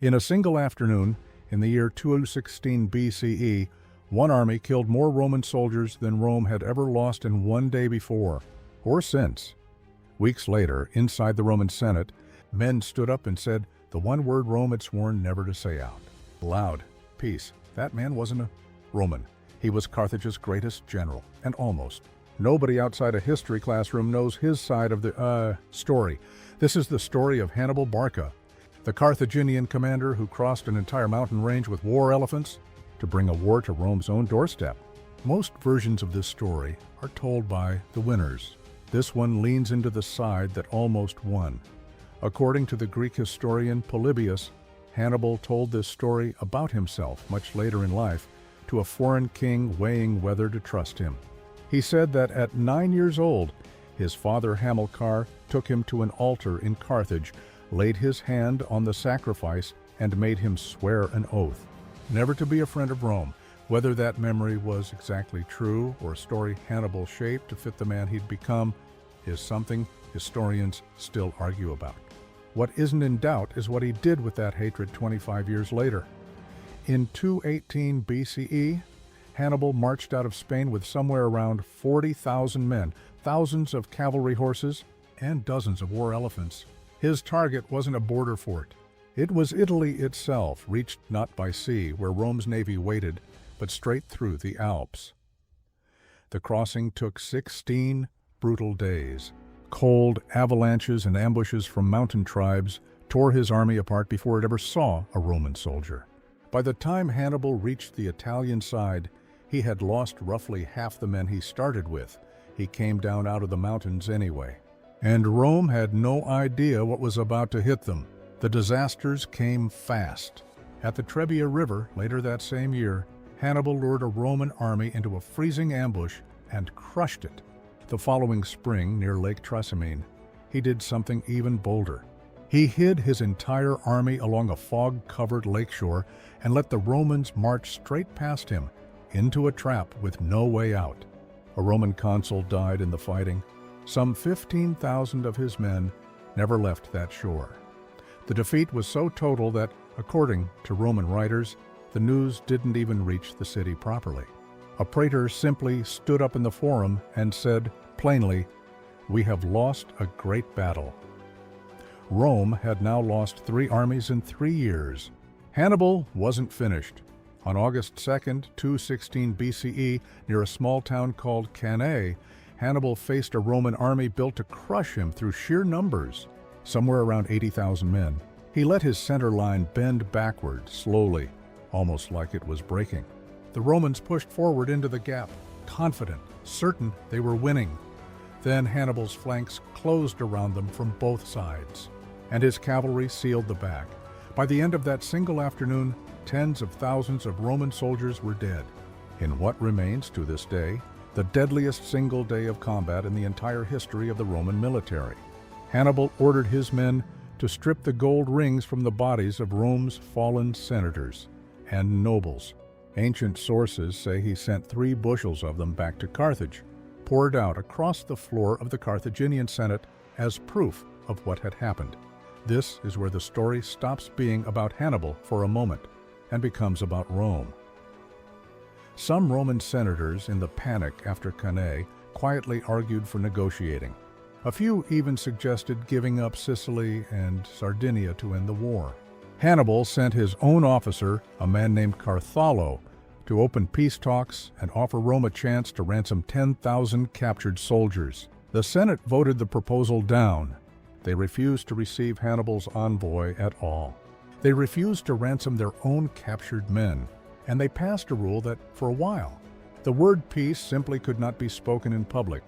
In a single afternoon, in the year 216 BCE, one army killed more Roman soldiers than Rome had ever lost in one day before, or since. Weeks later, inside the Roman Senate, men stood up and said the one word Rome had sworn never to say out. Loud. Peace. That man wasn't a Roman. He was Carthage's greatest general, and almost nobody outside a history classroom knows his side of the, story. This is the story of Hannibal Barca, the Carthaginian commander who crossed an entire mountain range with war elephants to bring a war to Rome's own doorstep. Most versions of this story are told by the winners. This one leans into the side that almost won. According to the Greek historian Polybius, Hannibal told this story about himself much later in life to a foreign king weighing whether to trust him. He said that at 9 years old, his father Hamilcar took him to an altar in Carthage, laid his hand on the sacrifice, and made him swear an oath never to be a friend of Rome. Whether that memory was exactly true or a story Hannibal shaped to fit the man he'd become is something historians still argue about. What isn't in doubt is what he did with that hatred 25 years later. In 218 BCE, Hannibal marched out of Spain with somewhere around 40,000 men, thousands of cavalry horses, and dozens of war elephants. His target wasn't a border fort. It was Italy itself, reached not by sea, where Rome's navy waited, but straight through the Alps. The crossing took 16 brutal days. Cold avalanches and ambushes from mountain tribes tore his army apart before it ever saw a Roman soldier. By the time Hannibal reached the Italian side, he had lost roughly half the men he started with. He came down out of the mountains anyway. And Rome had no idea what was about to hit them. The disasters came fast. At the Trebia River, later that same year, Hannibal lured a Roman army into a freezing ambush and crushed it. The following spring, near Lake Trasimene, he did something even bolder. He hid his entire army along a fog-covered lakeshore and let the Romans march straight past him into a trap with no way out. A Roman consul died in the fighting. Some 15,000 of his men never left that shore. The defeat was so total that, according to Roman writers, the news didn't even reach the city properly. A praetor simply stood up in the forum and said plainly, "We have lost a great battle." Rome had now lost 3 armies in 3 years. Hannibal wasn't finished. On August 2nd, 216 BCE, near a small town called Cannae, Hannibal faced a Roman army built to crush him through sheer numbers, somewhere around 80,000 men. He let his center line bend backward slowly, almost like it was breaking. The Romans pushed forward into the gap, confident, certain they were winning. Then Hannibal's flanks closed around them from both sides, and his cavalry sealed the back. By the end of that single afternoon, tens of thousands of Roman soldiers were dead. In what remains to this day, the deadliest single day of combat in the entire history of the Roman military. Hannibal ordered his men to strip the gold rings from the bodies of Rome's fallen senators and nobles. Ancient sources say he sent 3 bushels of them back to Carthage, poured out across the floor of the Carthaginian Senate as proof of what had happened. This is where the story stops being about Hannibal for a moment and becomes about Rome. Some Roman senators, in the panic after Cannae, quietly argued for negotiating. A few even suggested giving up Sicily and Sardinia to end the war. Hannibal sent his own officer, a man named Carthage, to open peace talks and offer Rome a chance to ransom 10,000 captured soldiers. The Senate voted the proposal down. They refused to receive Hannibal's envoy at all. They refused to ransom their own captured men, and they passed a rule that, for a while, the word peace simply could not be spoken in public.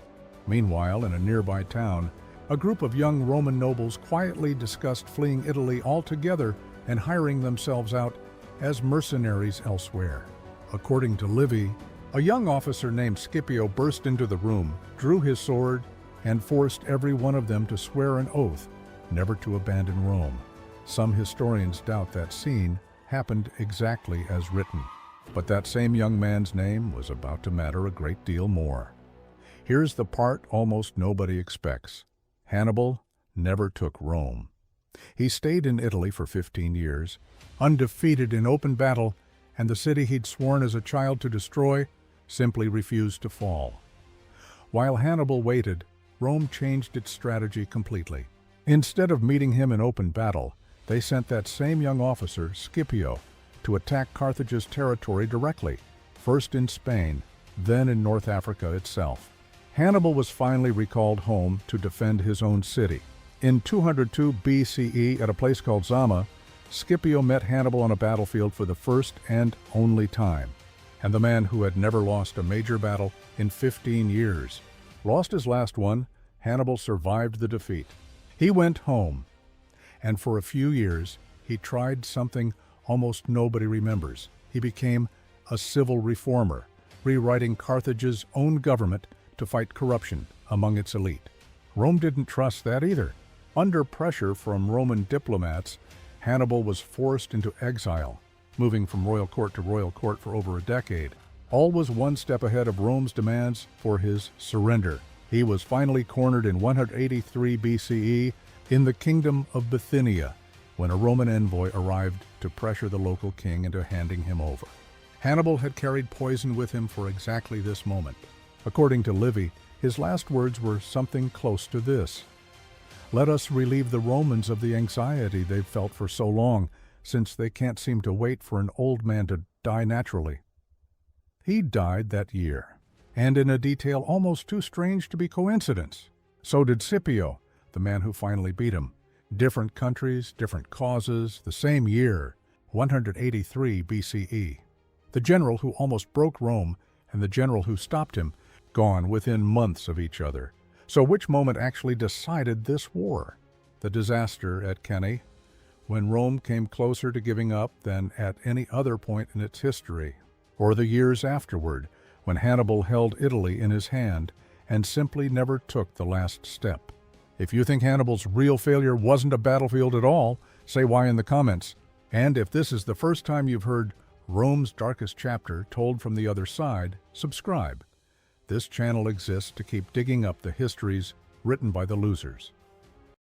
Meanwhile, in a nearby town, a group of young Roman nobles quietly discussed fleeing Italy altogether and hiring themselves out as mercenaries elsewhere. According to Livy, a young officer named Scipio burst into the room, drew his sword, and forced every one of them to swear an oath never to abandon Rome. Some historians doubt that scene happened exactly as written, but that same young man's name was about to matter a great deal more. Here's the part almost nobody expects. Hannibal never took Rome. He stayed in Italy for 15 years, undefeated in open battle, and the city he'd sworn as a child to destroy simply refused to fall. While Hannibal waited, Rome changed its strategy completely. Instead of meeting him in open battle, they sent that same young officer, Scipio, to attack Carthage's territory directly, first in Spain, then in North Africa itself. Hannibal was finally recalled home to defend his own city. In 202 BCE, at a place called Zama, Scipio met Hannibal on a battlefield for the first and only time. And the man who had never lost a major battle in 15 years. Lost his last one, Hannibal survived the defeat. He went home, and for a few years, he tried something almost nobody remembers. He became a civil reformer, rewriting Carthage's own government to fight corruption among its elite. Rome didn't trust that either. Under pressure from Roman diplomats, Hannibal was forced into exile, moving from royal court to royal court for over a decade. All was one step ahead of Rome's demands for his surrender. He was finally cornered in 183 BCE in the kingdom of Bithynia, when a Roman envoy arrived to pressure the local king into handing him over. Hannibal had carried poison with him for exactly this moment. According to Livy, his last words were something close to this: "Let us relieve the Romans of the anxiety they've felt for so long, since they can't seem to wait for an old man to die naturally." He died that year, and in a detail almost too strange to be coincidence. So did Scipio, the man who finally beat him. Different countries, different causes, the same year, 183 BCE. The general who almost broke Rome and the general who stopped him, gone within months of each other. So which moment actually decided this war? The disaster at Cannae, when Rome came closer to giving up than at any other point in its history, or the years afterward, when Hannibal held Italy in his hand and simply never took the last step. If you think Hannibal's real failure wasn't a battlefield at all, say why in the comments. And if this is the first time you've heard Rome's darkest chapter told from the other side, subscribe. This channel exists to keep digging up the histories written by the losers.